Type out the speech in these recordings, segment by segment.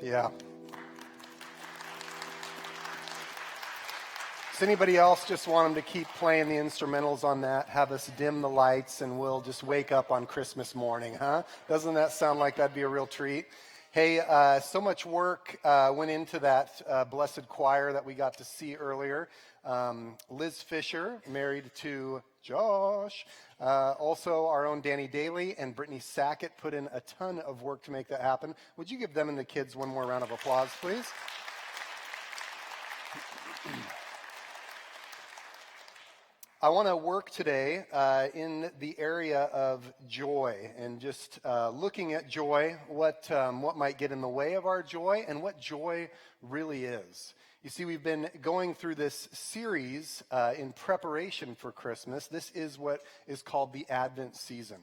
Yeah. Does anybody else just want them to keep playing the instrumentals on that? Have us dim the lights and we'll just wake up on Christmas morning, huh? Doesn't that sound like that'd be a real treat? Hey, so much work went into that blessed choir that we got to see earlier. Liz Fisher, married to Josh. Also, our own Danny Daly and Brittany Sackett put in a ton of work to make that happen. Would you give them and the kids one more round of applause, please? I want to work today in the area of joy and just looking at joy, what might get in the way of our joy and what joy really is. You see, we've been going through this series in preparation for Christmas. This is what is called the Advent season.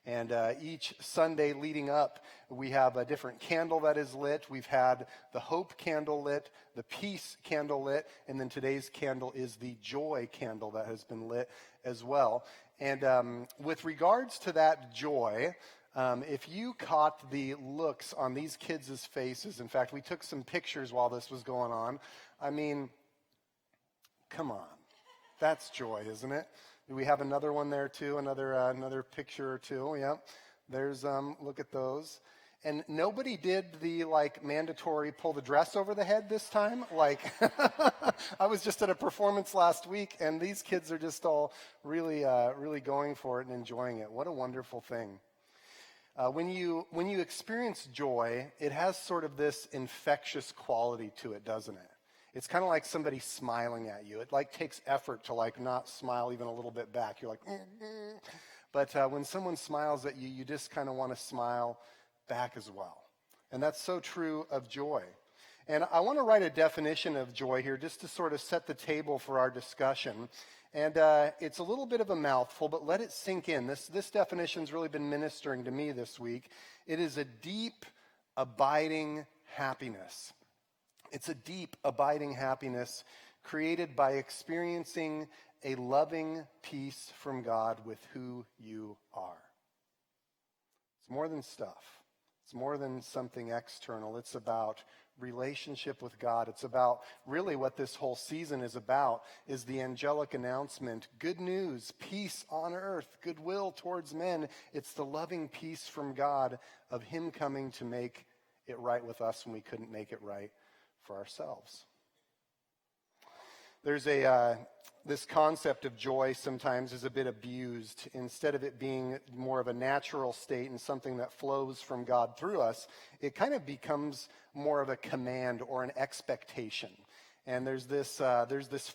And each Sunday leading up, we have a different candle that is lit. We've had the hope candle lit, the peace candle lit, and then today's candle is the joy candle that has been lit as well. And with regards to that joy, if you caught the looks on these kids' faces, in fact, we took some pictures while this was going on. I mean, come on. That's joy, isn't it? Do we have another one there too? Another picture or two? Yeah. There's look at those. And nobody did the mandatory pull the dress over the head this time. I was just at a performance last week, and these kids are just all really going for it and enjoying it. What a wonderful thing. When you experience joy, it has sort of this infectious quality to it, doesn't it? It's kind of like somebody smiling at you. It takes effort to not smile even a little bit back. You're like, mm-hmm. But when someone smiles at you, you just kind of want to smile back as well. And that's so true of joy. And I want to write a definition of joy here just to sort of set the table for our discussion. And it's a little bit of a mouthful, but let it sink in. This definition's really been ministering to me this week. It is a deep, abiding happiness. It's a deep, abiding happiness created by experiencing a loving peace from God with who you are. It's more than stuff. It's more than something external. It's about relationship with God. It's about really what this whole season is about, is the angelic announcement, good news, peace on earth, goodwill towards men. It's the loving peace from God of him coming to make it right with us when we couldn't make it right for ourselves. There's this concept of joy sometimes is a bit abused. Instead of it being more of a natural state and something that flows from God through us, it kind of becomes more of a command or an expectation. And there's this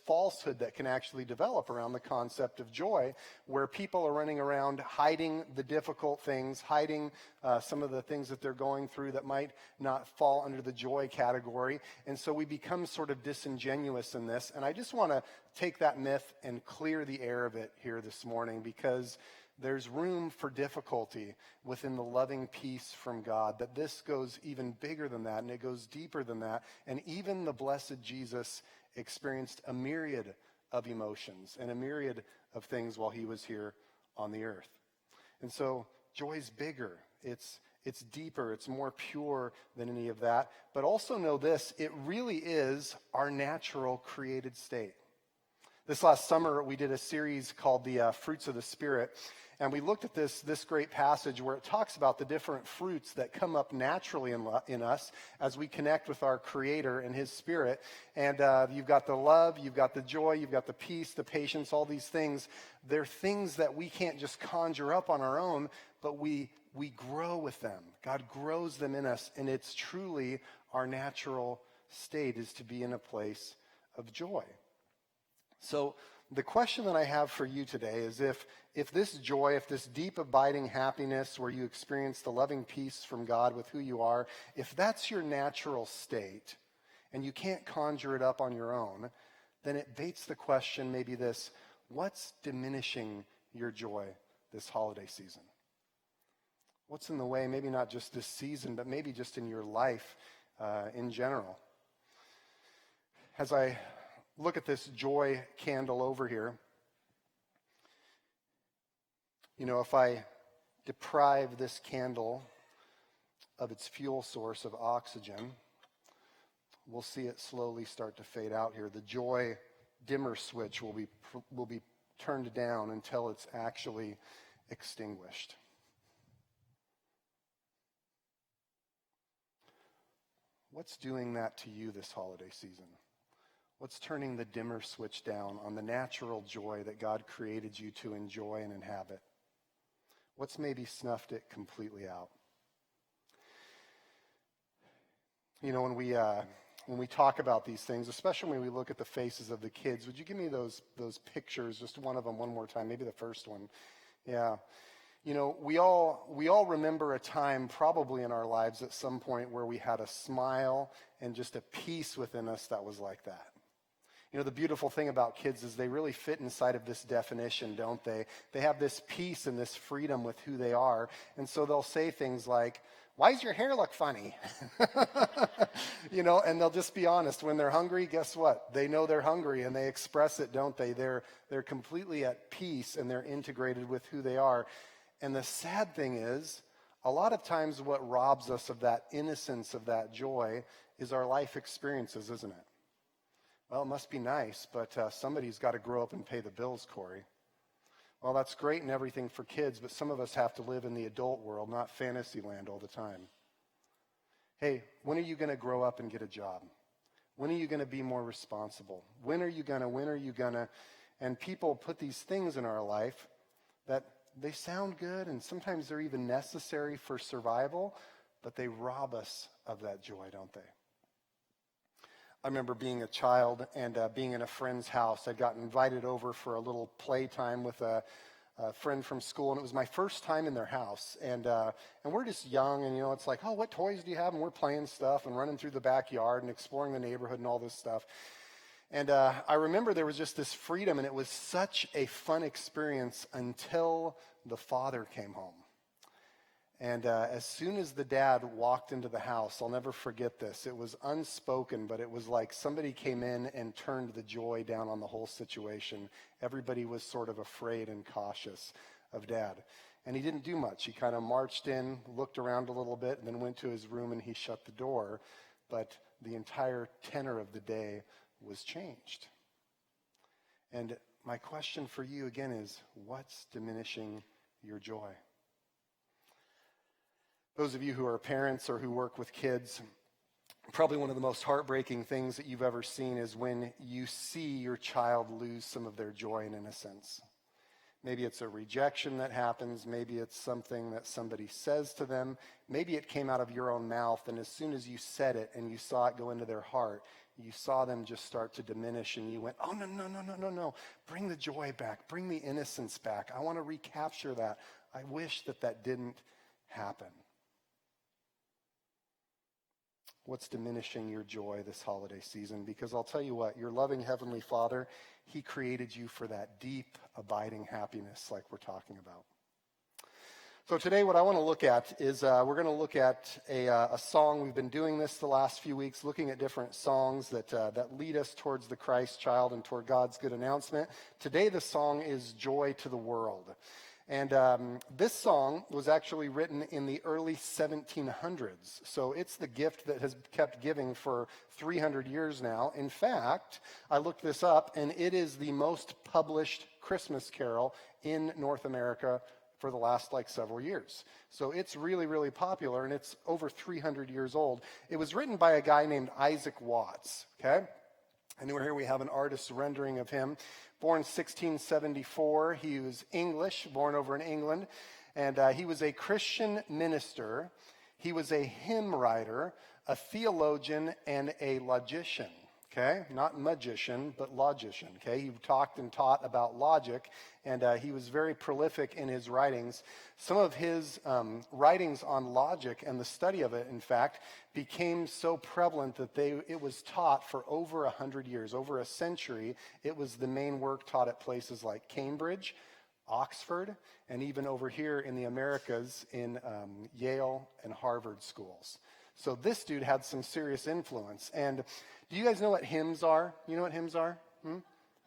falsehood that can actually develop around the concept of joy, where people are running around hiding the difficult things, hiding some of the things that they're going through that might not fall under the joy category. And so we become sort of disingenuous in this. And I just want to take that myth and clear the air of it here this morning, because there's room for difficulty within the loving peace from God, that this goes even bigger than that, and it goes deeper than that. And even the blessed Jesus experienced a myriad of emotions and a myriad of things while he was here on the earth. And so joy's bigger. It's deeper. It's more pure than any of that. But also know this, it really is our natural created state. This last summer, we did a series called the Fruits of the Spirit, and we looked at this great passage where it talks about the different fruits that come up naturally in us as we connect with our Creator and His Spirit. And you've got the love, you've got the joy, you've got the peace, the patience, all these things. They're things that we can't just conjure up on our own, but we grow with them. God grows them in us, and it's truly our natural state is to be in a place of joy. So the question that I have for you today is if this joy, if this deep abiding happiness where you experience the loving peace from God with who you are, if that's your natural state and you can't conjure it up on your own, then it baits the question, maybe this: what's diminishing your joy this holiday season? What's in the way, maybe not just this season, but maybe just in your life in general? As I look at this joy candle over here, if I deprive this candle of its fuel source of oxygen, we'll see it slowly start to fade out here. The joy dimmer switch will be turned down until it's actually extinguished. What's doing that to you this holiday season? What's turning the dimmer switch down on the natural joy that God created you to enjoy and inhabit? What's maybe snuffed it completely out? You know, when we talk about these things, especially when we look at the faces of the kids, would you give me those pictures, just one of them one more time, maybe the first one? Yeah. You know, we all remember a time probably in our lives at some point where we had a smile and just a peace within us that was like that. You know, the beautiful thing about kids is they really fit inside of this definition, don't they? They have this peace and this freedom with who they are. And so they'll say things like, "Why does your hair look funny?" You know, and they'll just be honest. When they're hungry, guess what? They know they're hungry and they express it, don't they? They're completely at peace and they're integrated with who they are. And the sad thing is, a lot of times what robs us of that innocence, of that joy, is our life experiences, isn't it? Well, it must be nice, but somebody's got to grow up and pay the bills, Corey. Well, that's great and everything for kids, but some of us have to live in the adult world, not fantasy land all the time. Hey, when are you going to grow up and get a job? When are you going to be more responsible? When are you going to? And people put these things in our life that they sound good, and sometimes they're even necessary for survival, but they rob us of that joy, don't they? I remember being a child and being in a friend's house. I'd gotten invited over for a little playtime with a friend from school, and it was my first time in their house. And we're just young, and, you know, it's like, "Oh, what toys do you have?" And we're playing stuff and running through the backyard and exploring the neighborhood and all this stuff. And I remember there was just this freedom, and it was such a fun experience until the father came home. And as soon as the dad walked into the house, I'll never forget this. It was unspoken, but it was like somebody came in and turned the joy down on the whole situation. Everybody was sort of afraid and cautious of Dad. And he didn't do much. He kind of marched in, looked around a little bit, and then went to his room and he shut the door. But the entire tenor of the day was changed. And my question for you again is, what's diminishing your joy? Those of you who are parents or who work with kids, probably one of the most heartbreaking things that you've ever seen is when you see your child lose some of their joy and innocence. Maybe it's a rejection that happens. Maybe it's something that somebody says to them. Maybe it came out of your own mouth, and as soon as you said it and you saw it go into their heart, you saw them just start to diminish, and you went, "Oh, no. Bring the joy back. Bring the innocence back. I want to recapture that. I wish that didn't happen." What's diminishing your joy this holiday season? Because I'll tell you what, your loving Heavenly Father, He created you for that deep, abiding happiness like we're talking about. So today what I want to look at is we're going to look at a song. We've been doing this the last few weeks, looking at different songs that lead us towards the Christ child and toward God's good announcement. Today the song is Joy to the World. And this song was actually written in the early 1700s. So it's the gift that has kept giving for 300 years now. In fact, I looked this up, and it is the most published Christmas carol in North America for the last several years. So it's really, really popular, and it's over 300 years old. It was written by a guy named Isaac Watts, okay? And here we have an artist's rendering of him. Born 1674, he was English, born over in England, and he was a Christian minister. He was a hymn writer, a theologian, and a logician, okay? Not magician, but logician, okay? He talked and taught about logic, and he was very prolific in his writings. Some of his writings on logic and the study of it, in fact, became so prevalent that it was taught for over 100 years, over a century. It was the main work taught at places like Cambridge, Oxford, and even over here in the Americas in Yale and Harvard schools. So this dude had some serious influence. And do you guys know what hymns are? You know what hymns are?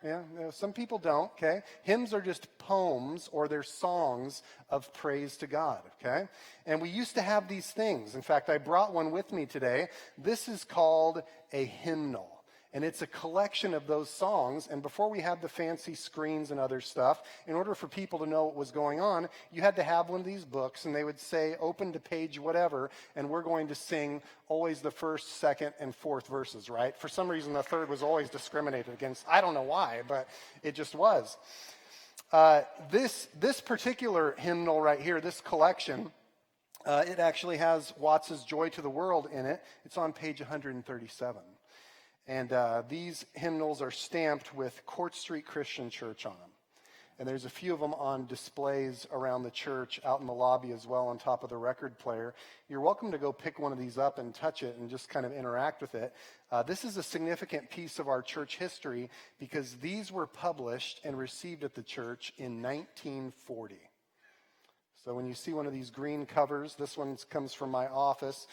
Yeah, some people don't, okay? Hymns are just poems or they're songs of praise to God, okay? And we used to have these things. In fact, I brought one with me today. This is called a hymnal. And it's a collection of those songs. And before we had the fancy screens and other stuff, in order for people to know what was going on, you had to have one of these books, and they would say, open to page whatever, and we're going to sing always the first, second, and fourth verses, right? For some reason, the third was always discriminated against. I don't know why, but it just was. This particular hymnal right here, this collection, it actually has Watts's Joy to the World in it. It's on page 137. And these hymnals are stamped with Court Street Christian Church on them. And there's a few of them on displays around the church, out in the lobby as well, on top of the record player. You're welcome to go pick one of these up and touch it and just kind of interact with it. This is a significant piece of our church history because these were published and received at the church in 1940. So when you see one of these green covers, this one comes from my office.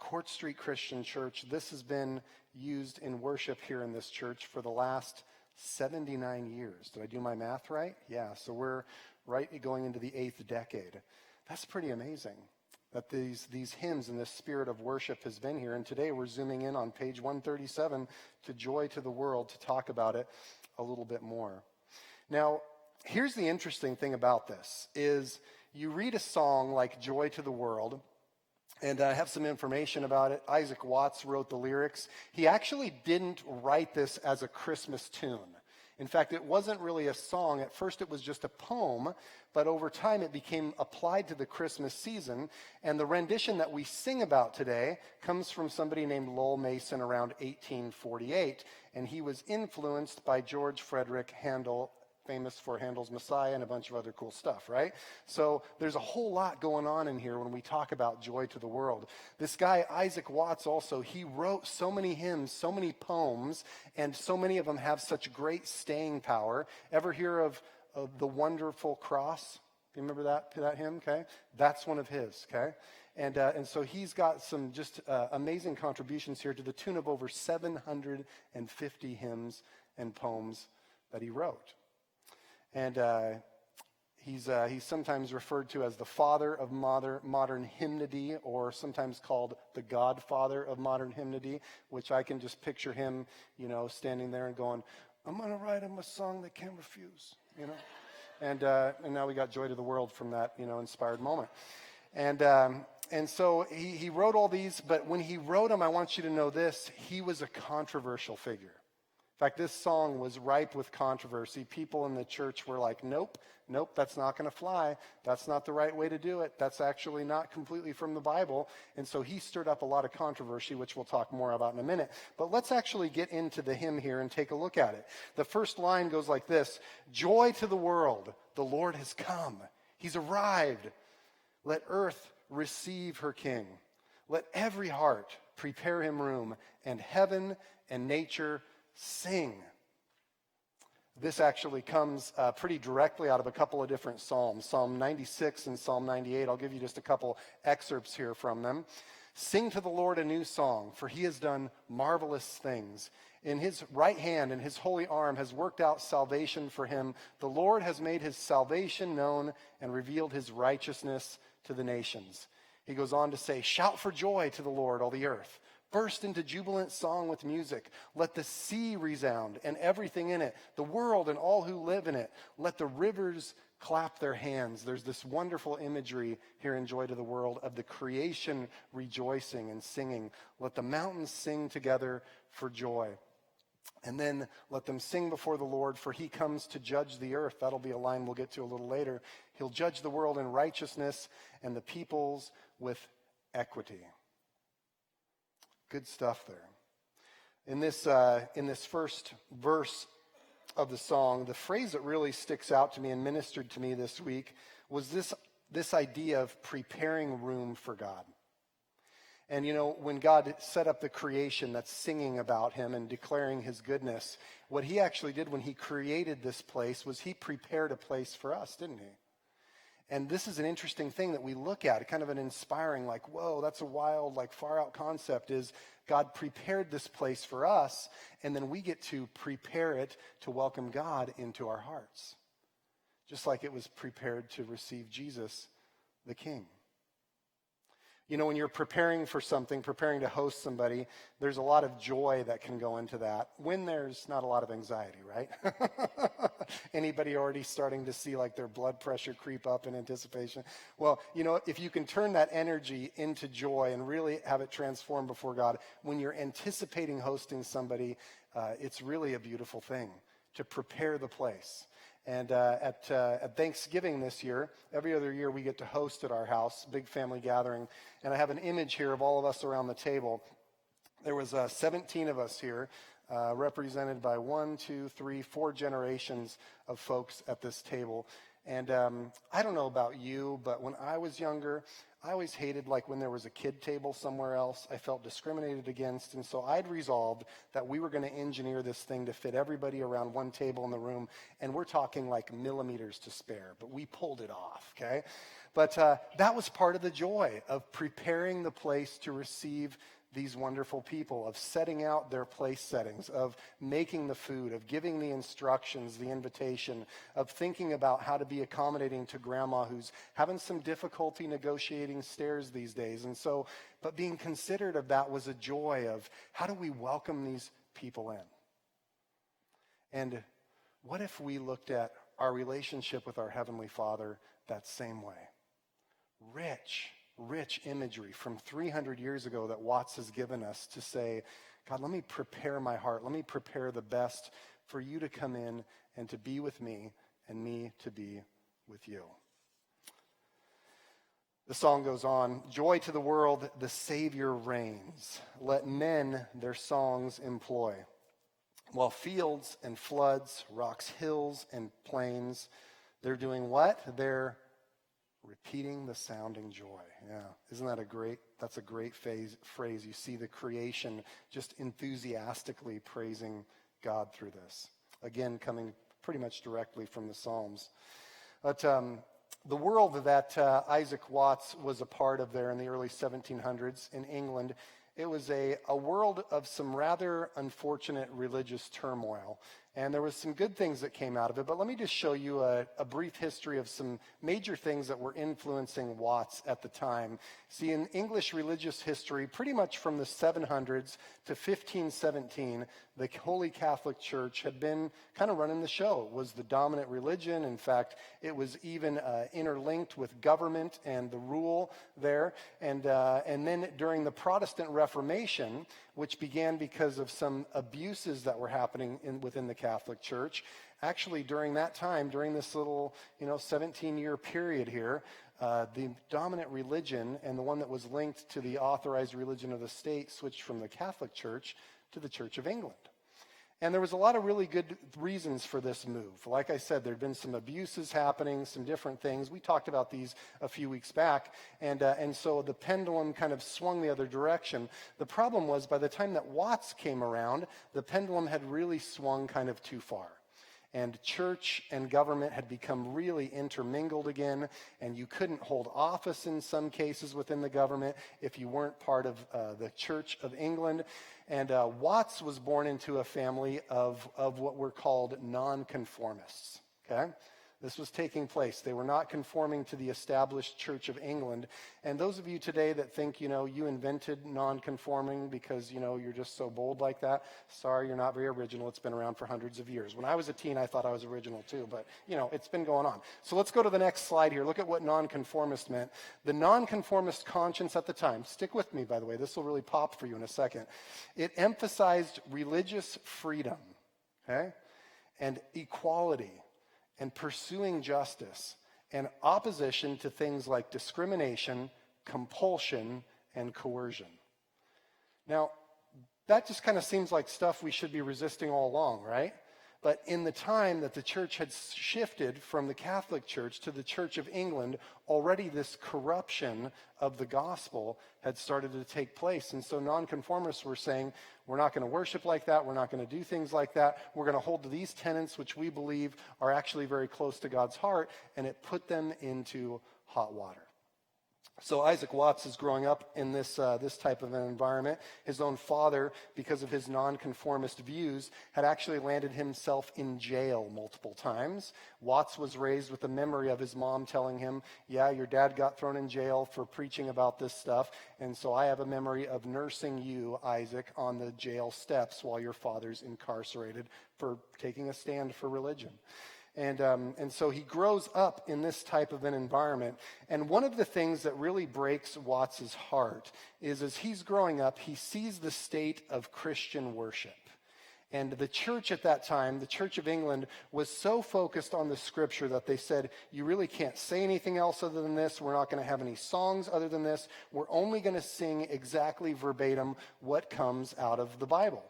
Court Street Christian Church, this has been used in worship here in this church for the last 79 years. Did I do my math right? Yeah, so we're right going into the 8th decade. That's pretty amazing that these hymns and this spirit of worship has been here. And today we're zooming in on page 137 to Joy to the World to talk about it a little bit more. Now, here's the interesting thing about this is you read a song like Joy to the World, and I have some information about it. Isaac Watts wrote the lyrics. He actually didn't write this as a Christmas tune. In fact, it wasn't really a song. At first, it was just a poem, but over time, it became applied to the Christmas season. And the rendition that we sing about today comes from somebody named Lowell Mason around 1848, and he was influenced by George Frederick Handel, famous for Handel's Messiah and a bunch of other cool stuff, right? So there's a whole lot going on in here when we talk about Joy to the World. This guy, Isaac Watts, also, he wrote so many hymns, so many poems, and so many of them have such great staying power. Ever hear of The Wonderful Cross? You remember that hymn? Okay, that's one of his, okay? And so he's got some just amazing contributions here to the tune of over 750 hymns and poems that he wrote. And he's sometimes referred to as the father of modern hymnody, or sometimes called the godfather of modern hymnody, which I can just picture him, standing there and going, I'm going to write him a song that can't refuse, And now we got Joy to the World from that, inspired moment. And so he wrote all these, but when he wrote them, I want you to know this, he was a controversial figure. In fact, this song was ripe with controversy. People in the church were like, nope, that's not going to fly. That's not the right way to do it. That's actually not completely from the Bible. And so he stirred up a lot of controversy, which we'll talk more about in a minute. But let's actually get into the hymn here and take a look at it. The first line goes like this: Joy to the world, the Lord has come. He's arrived. Let earth receive her King. Let every heart prepare him room, and heaven and nature sing. This actually comes pretty directly out of a couple of different Psalms, Psalm 96 and Psalm 98. I'll give you just a couple excerpts here from them. Sing to the Lord a new song, for he has done marvelous things. In his right hand and his holy arm has worked out salvation for him. The Lord has made his salvation known and revealed his righteousness to the nations. He goes on to say, shout for joy to the Lord, all the earth. Burst into jubilant song with music. Let the sea resound and everything in it, the world and all who live in it. Let the rivers clap their hands. There's this wonderful imagery here in Joy to the World of the creation rejoicing and singing. Let the mountains sing together for joy. And then let them sing before the Lord, for he comes to judge the earth. That'll be a line we'll get to a little later. He'll judge the world in righteousness and the peoples with equity. Good stuff there. In this first verse of the song, the phrase that really sticks out to me and ministered to me this week was this idea of preparing room for God. And when God set up the creation that's singing about him and declaring his goodness, what he actually did when he created this place was he prepared a place for us, didn't he? And this is an interesting thing that we look at, kind of an inspiring, like, whoa, that's a wild, like far out concept, is God prepared this place for us, and then we get to prepare it to welcome God into our hearts. Just like it was prepared to receive Jesus, the King. You know, when you're preparing for something, preparing to host somebody, there's a lot of joy that can go into that when there's not a lot of anxiety, right? Anybody already starting to see like their blood pressure creep up in anticipation? Well, you know, if you can turn that energy into joy and really have it transform before God, when you're anticipating hosting somebody, it's really a beautiful thing to prepare the place. And at Thanksgiving this year, every other year we get to host at our house, big family gathering. And I have an image here of all of us around the table. There was 17 of us here, represented by 4 generations of folks at this table. And I don't know about you, but when I was younger, I always hated like when there was a kid table somewhere else. I felt discriminated against. And so I'd resolved that we were going to engineer this thing to fit everybody around one table in the room. And we're talking like millimeters to spare, but we pulled it off, okay? But that was part of the joy of preparing the place to receive these wonderful people, of setting out their place settings, of making the food, of giving the instructions, the invitation, of thinking about how to be accommodating to grandma who's having some difficulty negotiating stairs these days. And so, but being considerate of that was a joy of how do we welcome these people in? And what if we looked at our relationship with our Heavenly Father that same way? Rich imagery from 300 years ago that Watts has given us to say, God, let me prepare my heart. Let me prepare the best for you to come in and to be with me and me to be with you. The song goes on, joy to the world, the Savior reigns. Let men their songs employ. While fields and floods, rocks, hills, and plains, they're doing what? They're repeating the sounding joy. Yeah, isn't that that's a great phrase. You see the creation just enthusiastically praising God through this. Again, coming pretty much directly from the Psalms. But the world that Isaac Watts was a part of there in the early 1700s in England, it was a world of some rather unfortunate religious turmoil. And there was some good things that came out of it. But let me just show you a brief history of some major things that were influencing Watts at the time. See, in English religious history, pretty much from the 700s to 1517, the Holy Catholic Church had been kind of running the show. It was the dominant religion. In fact, it was even interlinked with government and the rule there. And then during the Protestant Reformation, which began because of some abuses that were happening within the Catholic Church, actually during that time, during this little 17-year period here, the dominant religion and the one that was linked to the authorized religion of the state switched from the Catholic Church to the Church of England. And there was a lot of really good reasons for this move. Like I said, there had been some abuses happening, some different things. We talked about these a few weeks back. And so the pendulum kind of swung the other direction. The problem was by the time that Watts came around, the pendulum had really swung kind of too far. And church and government had become really intermingled again, and you couldn't hold office in some cases within the government if you weren't part of the Church of England. And Watts was born into a family of what were called nonconformists, okay? This was taking place. They were not conforming to the established Church of England. And those of you today that think, you invented non-conforming because, you're just so bold like that, sorry, you're not very original. It's been around for hundreds of years. When I was a teen, I thought I was original too, but, it's been going on. So let's go to the next slide here. Look at what non-conformist meant. The non-conformist conscience at the time, stick with me, by the way, this will really pop for you in a second. It emphasized religious freedom, okay, and equality, and pursuing justice, and opposition to things like discrimination, compulsion, and coercion. Now, that just kind of seems like stuff we should be resisting all along, right? But in the time that the church had shifted from the Catholic Church to the Church of England, already this corruption of the gospel had started to take place. And so nonconformists were saying, we're not going to worship like that. We're not going to do things like that. We're going to hold to these tenets, which we believe are actually very close to God's heart. And it put them into hot water. So Isaac Watts is growing up in this type of an environment. His own father, because of his nonconformist views, had actually landed himself in jail multiple times. Watts was raised with the memory of his mom telling him, yeah, your dad got thrown in jail for preaching about this stuff, and so I have a memory of nursing you, Isaac, on the jail steps while your father's incarcerated for taking a stand for religion. And so he grows up in this type of an environment. And one of the things that really breaks Watts's heart is as he's growing up, he sees the state of Christian worship. And the church at that time, the Church of England, was so focused on the scripture that they said, you really can't say anything else other than this. We're not going to have any songs other than this. We're only going to sing exactly verbatim what comes out of the Bible.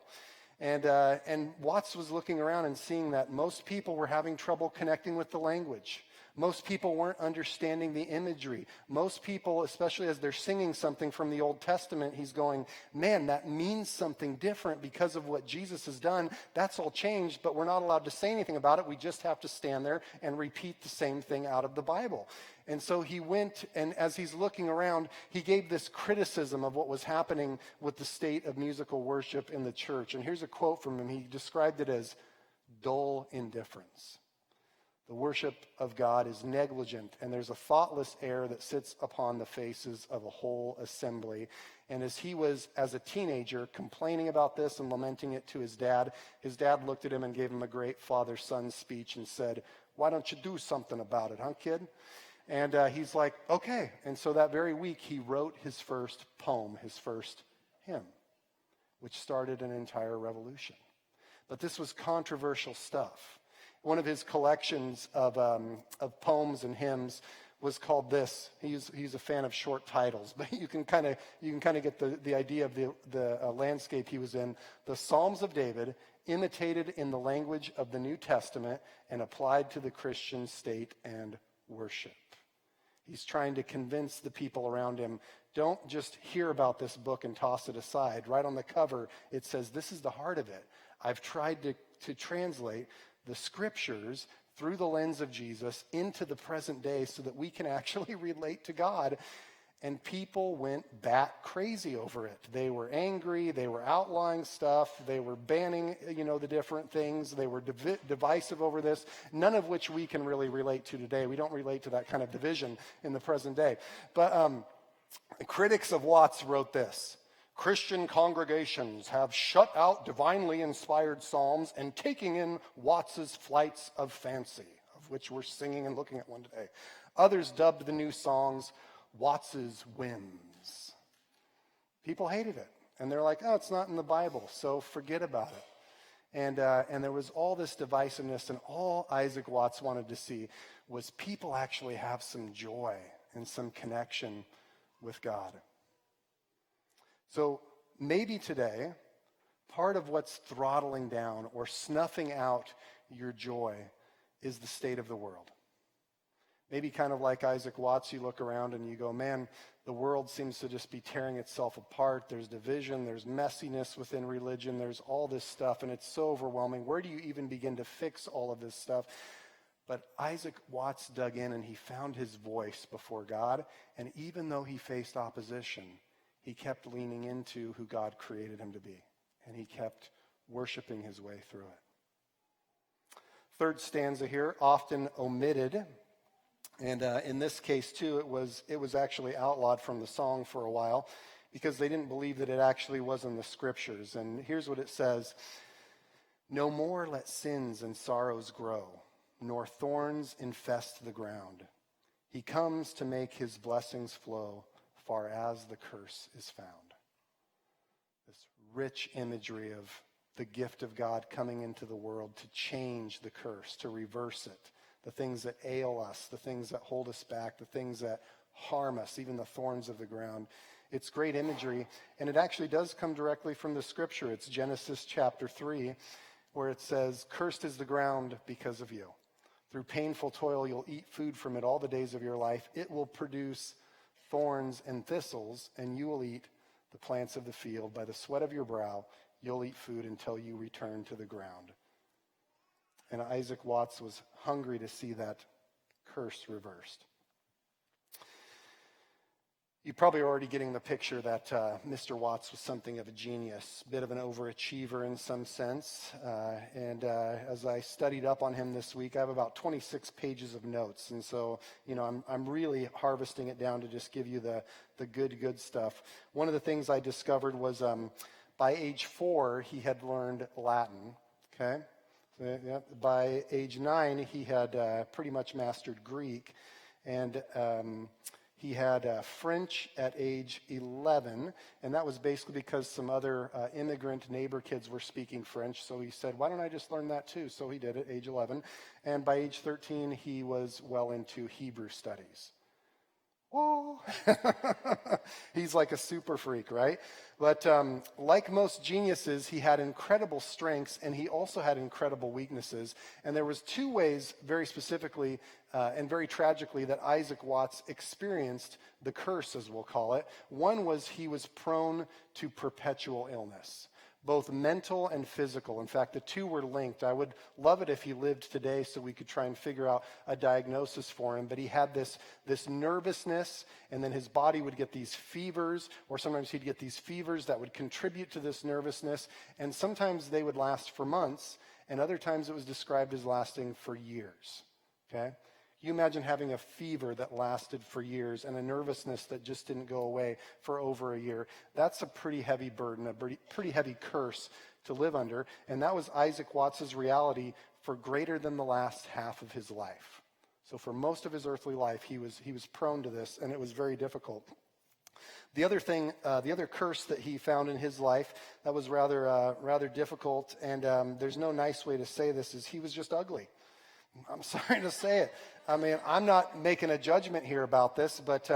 And Watts was looking around and seeing that most people were having trouble connecting with the language. Most people weren't understanding the imagery. Most people, especially as they're singing something from the Old Testament, he's going, man, that means something different because of what Jesus has done. That's all changed, but we're not allowed to say anything about it. We just have to stand there and repeat the same thing out of the Bible. And so he went, and as he's looking around, he gave this criticism of what was happening with the state of musical worship in the church. And here's a quote from him. He described it as dull indifference. The worship of God is negligent, and there's a thoughtless air that sits upon the faces of a whole assembly. And as he was, as a teenager, complaining about this and lamenting it to his dad looked at him and gave him a great father-son speech and said, why don't you do something about it, huh, kid? And he's like, okay. And so that very week, he wrote his first poem, his first hymn, which started an entire revolution. But this was controversial stuff. One of his collections of poems and hymns was called this. He's a fan of short titles, but you can kind of get the idea of the landscape he was in. The Psalms of David, imitated in the language of the New Testament and applied to the Christian state and worship. He's trying to convince the people around him, don't just hear about this book and toss it aside. Right on the cover, it says, this is the heart of it. I've tried to translate the scriptures through the lens of Jesus into the present day so that we can actually relate to God. And people went bat crazy over it. They were angry. They were outlawing stuff. They were banning, the different things. They were divisive over this, none of which we can really relate to today. We don't relate to that kind of division in the present day. But critics of Watts wrote this. Christian congregations have shut out divinely inspired psalms and taking in Watts's flights of fancy, of which we're singing and looking at one today. Others dubbed the new songs Watts's whims. People hated it. And they're like, oh, it's not in the Bible, so forget about it. And there was all this divisiveness, and all Isaac Watts wanted to see was people actually have some joy and some connection with God. So maybe today, part of what's throttling down or snuffing out your joy is the state of the world. Maybe kind of like Isaac Watts, you look around and you go, man, the world seems to just be tearing itself apart. There's division, there's messiness within religion, there's all this stuff, and it's so overwhelming. Where do you even begin to fix all of this stuff? But Isaac Watts dug in and he found his voice before God, and even though he faced opposition, he kept leaning into who God created him to be, and he kept worshiping his way through it. Third stanza here, often omitted. And in this case, too, it was actually outlawed from the song for a while because they didn't believe that it actually was in the scriptures. And here's what it says. No more let sins and sorrows grow, nor thorns infest the ground. He comes to make his blessings flow far as the curse is found. This rich imagery of the gift of God coming into the world to change the curse, to reverse it. The things that ail us, the things that hold us back, the things that harm us, even the thorns of the ground. It's great imagery, and it actually does come directly from the scripture. It's Genesis chapter 3. where it says, "Cursed is the ground because of you. Through painful toil, you'll eat food from it all the days of your life. It will produce thorns and thistles, and you will eat the plants of the field. By the sweat of your brow, you'll eat food until you return to the ground." And Isaac Watts was hungry to see that curse reversed. You're probably already getting the picture that Mr. Watts was something of a genius, a bit of an overachiever in some sense. As I studied up on him this week, I have about 26 pages of notes. And so, I'm really harvesting it down to just give you the good stuff. One of the things I discovered was by age 4, he had learned Latin. Okay? So, yeah, by age 9, he had pretty much mastered Greek. And he had French at age 11, and that was basically because some other immigrant neighbor kids were speaking French, so he said, why don't I just learn that too? So he did at age 11, and by age 13, he was well into Hebrew studies. Whoa! He's like a super freak, right? But like most geniuses, he had incredible strengths, and he also had incredible weaknesses. And there was 2 ways, very specifically and very tragically, that Isaac Watts experienced the curse, as we'll call it. One was he was prone to perpetual illness, both mental and physical. In fact, the 2 were linked. I would love it if he lived today so we could try and figure out a diagnosis for him. But he had this nervousness, and then his body would get these fevers, or sometimes he'd get these fevers that would contribute to this nervousness. And sometimes they would last for months, and other times it was described as lasting for years. Okay? You imagine having a fever that lasted for years and a nervousness that just didn't go away for over a year. That's a pretty heavy burden, a pretty heavy curse to live under. And that was Isaac Watts' reality for greater than the last half of his life. So for most of his earthly life, he was prone to this, and it was very difficult. The other thing, the other curse that he found in his life that was rather difficult, and there's no nice way to say this, is he was just ugly. I'm sorry to say it. I mean, I'm not making a judgment here about this, but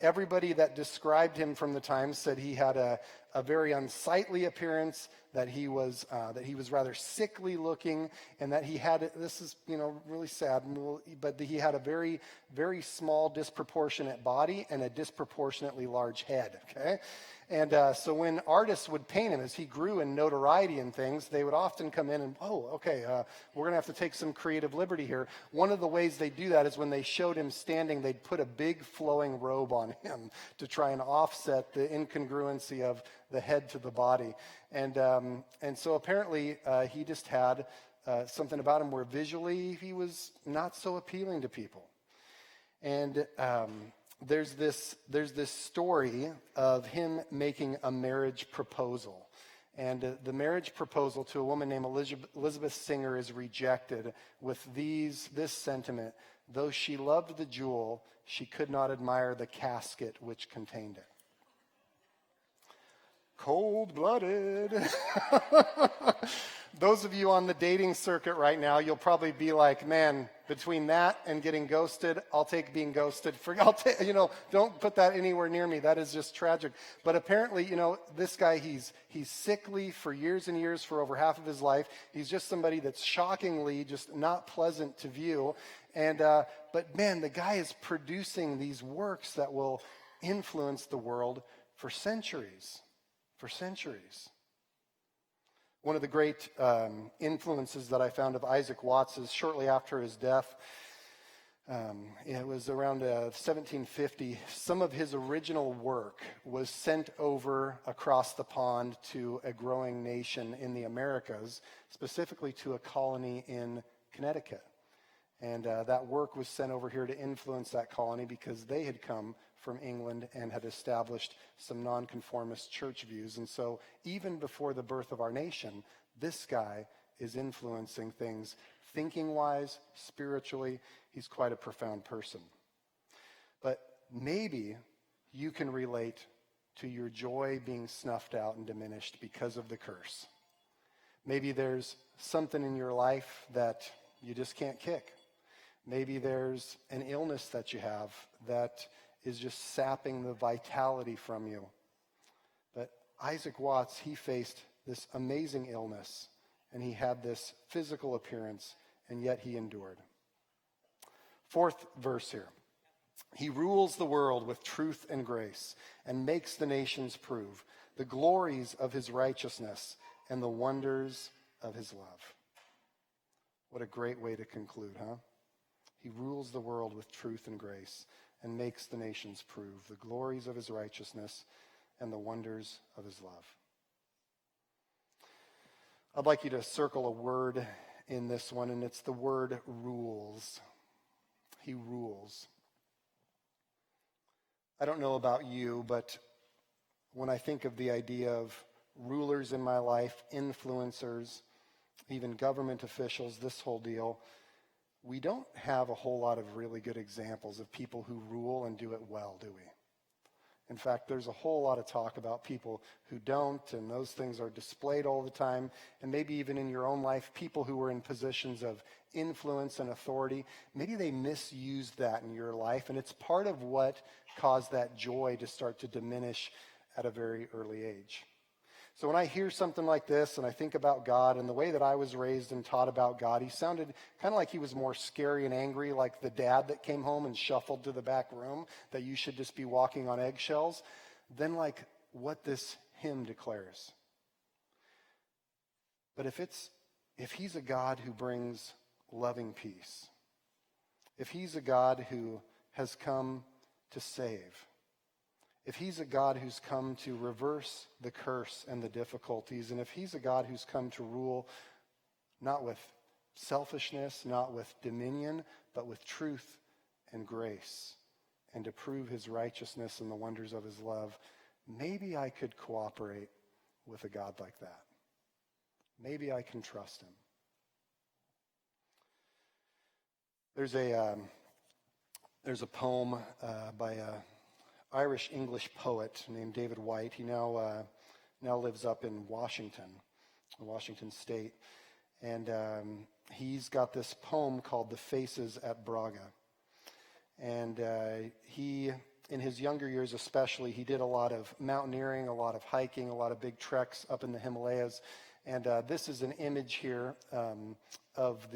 everybody that described him from the time said he had a very unsightly appearance, that he was rather sickly looking, and that he had, this is, really sad, but he had a very, very small, disproportionate body and a disproportionately large head, okay? And so when artists would paint him, as he grew in notoriety and things, they would often come in and, we're going to have to take some creative liberty here. One of the ways they do that is when they showed him standing, they'd put a big flowing robe on him to try and offset the incongruency of the head to the body. And so apparently he just had something about him where visually he was not so appealing to people. And there's this story of him making a marriage proposal. And the marriage proposal to a woman named Elizabeth Singer is rejected with this sentiment: though she loved the jewel, she could not admire the casket which contained it. Cold-blooded. Those of you on the dating circuit right now, you'll probably be like, man, between that and getting ghosted, I'll take being ghosted. Don't put that anywhere near me. That is just tragic. But apparently, this guy, he's sickly for years and years, for over half of his life. He's just somebody that's shockingly just not pleasant to view. And but man, the guy is producing these works that will influence the world for centuries. For centuries. One of the great influences that I found of Isaac Watts is shortly after his death. It was around 1750. Some of his original work was sent over across the pond to a growing nation in the Americas, specifically to a colony in Connecticut. And that work was sent over here to influence that colony because they had come from England and had established some nonconformist church views. And so even before the birth of our nation, this guy is influencing things thinking-wise, spiritually. He's quite a profound person. But maybe you can relate to your joy being snuffed out and diminished because of the curse. Maybe there's something in your life that you just can't kick. Maybe there's an illness that you have that is just sapping the vitality from you. But Isaac Watts, he faced this amazing illness, and he had this physical appearance, and yet he endured. Fourth verse here. He rules the world with truth and grace and makes the nations prove the glories of his righteousness and the wonders of his love. What a great way to conclude, huh? He rules the world with truth and grace and makes the nations prove the glories of his righteousness and the wonders of his love. I'd like you to circle a word in this one, and it's the word rules. He rules. I don't know about you, but when I think of the idea of rulers in my life, influencers, even government officials, this whole deal, we don't have a whole lot of really good examples of people who rule and do it well, do we? In fact, there's a whole lot of talk about people who don't, and those things are displayed all the time. And maybe even in your own life, people who are in positions of influence and authority, maybe they misused that in your life, and it's part of what caused that joy to start to diminish at a very early age. So when I hear something like this and I think about God and the way that I was raised and taught about God, he sounded kind of like he was more scary and angry, like the dad that came home and shuffled to the back room, that you should just be walking on eggshells, than like what this hymn declares. But if he's a God who brings loving peace, if he's a God who has come to save, if he's a God who's come to reverse the curse and the difficulties, and if he's a God who's come to rule not with selfishness, not with dominion, but with truth and grace, and to prove his righteousness and the wonders of his love, maybe I could cooperate with a God like that. Maybe I can trust him. There's a poem by a Irish English poet named David Whyte. He now lives up in Washington State, and he's got this poem called "The Faces at Braga." And he, in his younger years especially, he did a lot of mountaineering, a lot of hiking, a lot of big treks up in the Himalayas. And this is an image here of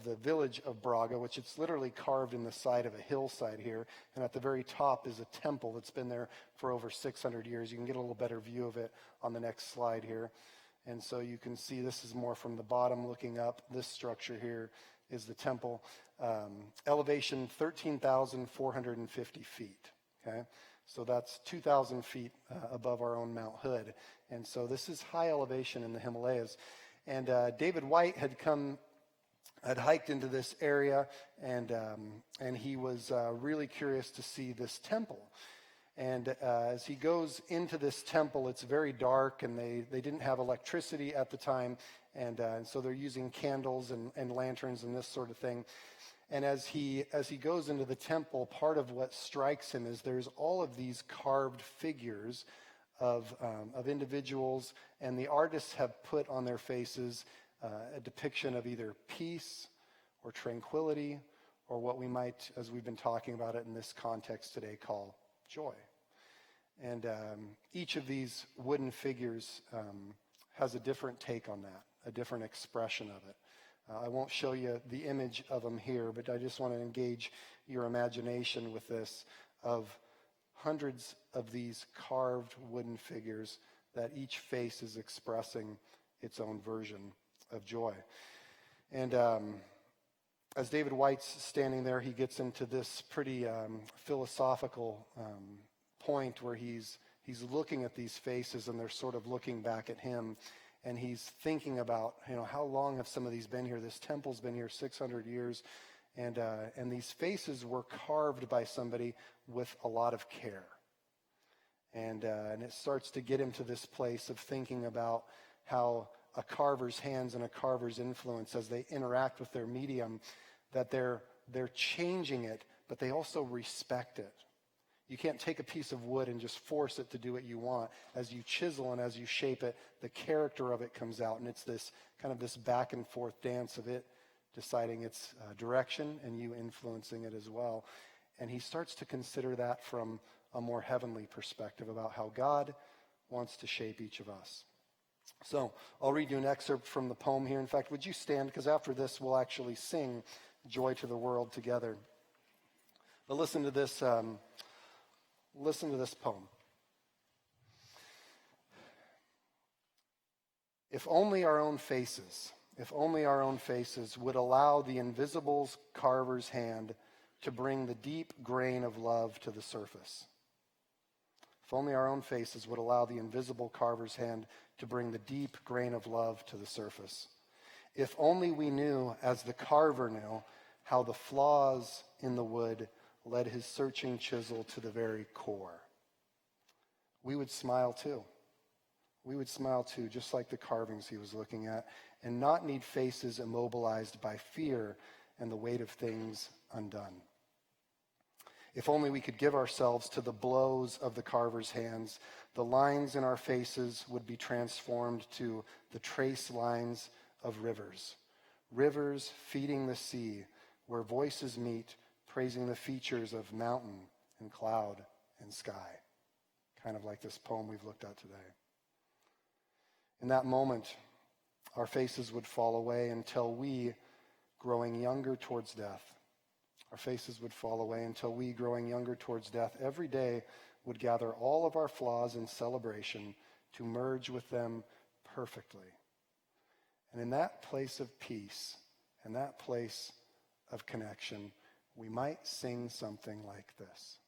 the village of Braga, which it's literally carved in the side of a hillside here. And at the very top is a temple that's been there for over 600 years. You can get a little better view of it on the next slide here. And so you can see this is more from the bottom looking up. This structure here is the temple. Elevation 13,450 feet. Okay, so that's 2,000 feet above our own Mount Hood. And so this is high elevation in the Himalayas. And David Whyte had hiked into this area, and he was really curious to see this temple. And as he goes into this temple, it's very dark, and they didn't have electricity at the time, and so they're using candles and lanterns and this sort of thing. And as he goes into the temple, part of what strikes him is there's all of these carved figures of individuals, and the artists have put on their faces a depiction of either peace or tranquility, or what we might, as we've been talking about it in this context today, call joy. And each of these wooden figures has a different take on that, a different expression of it. I won't show you the image of them here, but I just want to engage your imagination with this, of hundreds of these carved wooden figures that each face is expressing its own version of joy. And as David Whyte's standing there, he gets into this pretty philosophical point where he's looking at these faces, and they're sort of looking back at him, and he's thinking about, how long have some of these been here? This temple's been here 600 years, and these faces were carved by somebody with a lot of care. And it starts to get him to this place of thinking about how a carver's hands and a carver's influence, as they interact with their medium, that they're changing it, but they also respect it. You can't take a piece of wood and just force it to do what you want. As you chisel and as you shape it, the character of it comes out, and it's this kind of this back and forth dance of it deciding its direction and you influencing it as well. And he starts to consider that from a more heavenly perspective about how God wants to shape each of us. So I'll read you an excerpt from the poem here. In fact, would you stand? Because after this, we'll actually sing Joy to the World together. But listen to this poem. If only our own faces would allow the invisible carver's hand to bring the deep grain of love to the surface. If only our own faces would allow the invisible carver's hand to bring the deep grain of love to the surface. If only we knew, as the carver knew, how the flaws in the wood led his searching chisel to the very core. We would smile too. We would smile too, just like the carvings he was looking at, and not need faces immobilized by fear and the weight of things undone. If only we could give ourselves to the blows of the carver's hands, the lines in our faces would be transformed to the trace lines of rivers. Rivers feeding the sea, where voices meet, praising the features of mountain and cloud and sky. Kind of like this poem we've looked at today. In that moment, our faces would fall away until we, growing younger towards death, our faces would fall away until we, growing younger towards death, every day would gather all of our flaws in celebration to merge with them perfectly. And in that place of peace and that place of connection, we might sing something like this.